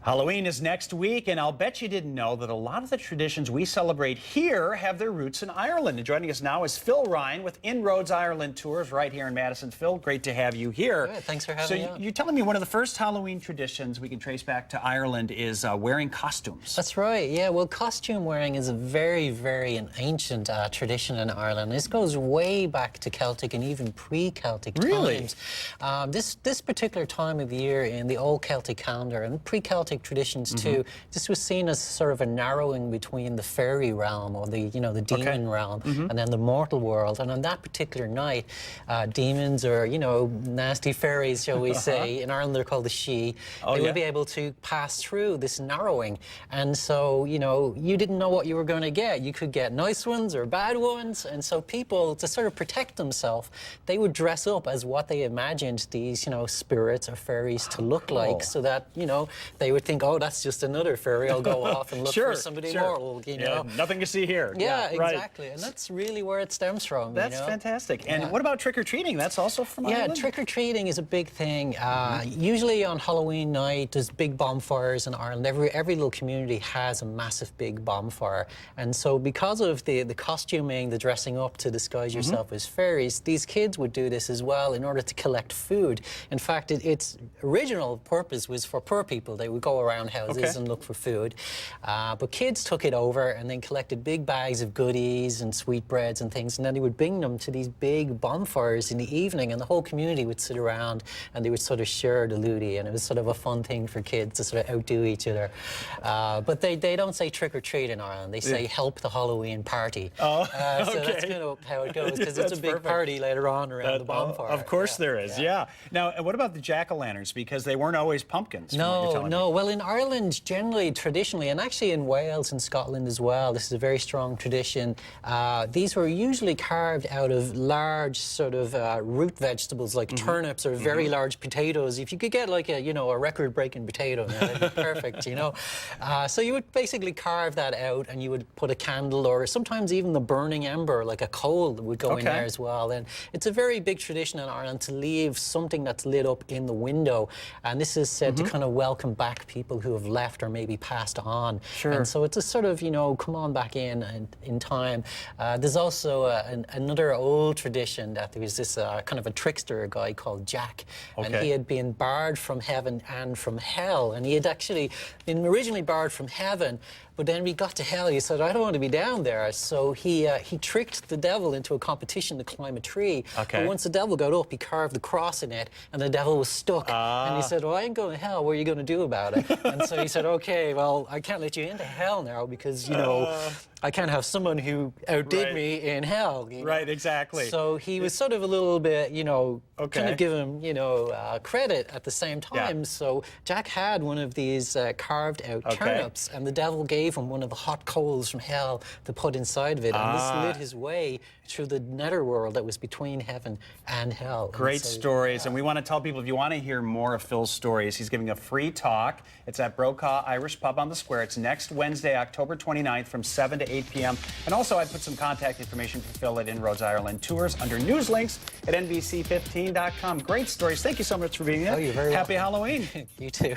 Halloween is next week, and I'll bet you didn't know that a lot of the traditions we celebrate here have their roots in Ireland. And joining us now is Phil Ryan with Inroads Ireland Tours right here in Madison. Phil, great to have you here. Good, thanks for having me on. You're telling me one of the first Halloween traditions we can trace back to Ireland is wearing costumes. That's right, yeah. Well, costume wearing is a very, very ancient tradition in Ireland. This goes way back to Celtic and even pre-Celtic times. This particular time of the year in the old Celtic calendar and pre-Celtic traditions too, this was seen as sort of a narrowing between the fairy realm or the demon realm and then the mortal world. And on that particular night, demons or nasty fairies, shall we say, in Ireland they're called the Sidhe, they would be able to pass through this narrowing. And so you didn't know what you were going to get. You could get nice ones or bad ones. And so people, to sort of protect themselves, they would dress up as what they imagined these spirits or fairies to look like, so that they would think, oh, that's just another fairy. I'll go off and look for somebody mortal. Nothing to see here. Yeah, exactly. And that's really where it stems from. That's fantastic. And what about trick-or-treating? That's also from Ireland? Yeah, trick-or-treating is a big thing. Usually on Halloween night, there's big bonfires in Ireland. Every little community has a massive big bonfire. And so because of the costuming, the dressing up to disguise yourself as fairies, these kids would do this as well in order to collect food. In fact, its original purpose was for poor people. They would go around houses and look for food. But kids took it over and then collected big bags of goodies and sweetbreads and things, and then they would bring them to these big bonfires in the evening, and the whole community would sit around and they would sort of share the lootie, and it was sort of a fun thing for kids to sort of outdo each other. But they don't say trick-or-treat in Ireland. They say help the Halloween party. So that's kind of how it goes, because it's a big party later on around the bonfire. Of course there is, Now, what about the jack-o'-lanterns? Because they weren't always pumpkins. No. Well, in Ireland, generally, traditionally, and actually in Wales and Scotland as well, this is a very strong tradition. These were usually carved out of large sort of root vegetables like turnips or very large potatoes. If you could get like a record-breaking potato, that'd be perfect, So you would basically carve that out, and you would put a candle or sometimes even the burning ember, like a coal, would go in there as well. And it's a very big tradition in Ireland to leave something that's lit up in the window, and this is said to kind of welcome back people who have left or maybe passed on. And so it's a sort of, come on back in time. There's also another old tradition that there was this kind of a trickster guy called Jack, and he had been barred from heaven and from hell, and he had actually been originally barred from heaven, but then when he got to hell, he said, I don't want to be down there. So he tricked the devil into a competition to climb a tree. But once the devil got up, he carved the cross in it, and the devil was stuck. And he said, well, I ain't going to hell. What are you going to do about it? And so he said, okay, well, I can't let you into hell now because, I can't have someone who outdid me in hell. Right, exactly. So he was sort of a little bit, kind of give him, credit at the same time. So Jack had one of these carved out turnips, and the devil gave him one of the hot coals from hell to put inside of it. And this lit his way through the netherworld that was between heaven and hell. Great stories. And we want to tell people, if you want to hear more of Phil's stories, he's giving a free talk. It's at Brokaw Irish Pub on the Square. It's next Wednesday, October 29th from 7 to 8 p.m. And also, I put some contact information for Phil at Inroads Ireland Tours under news links at NBC15.com. Great stories. Thank you so much for being here. Oh, you're very welcome. Happy Halloween. You too.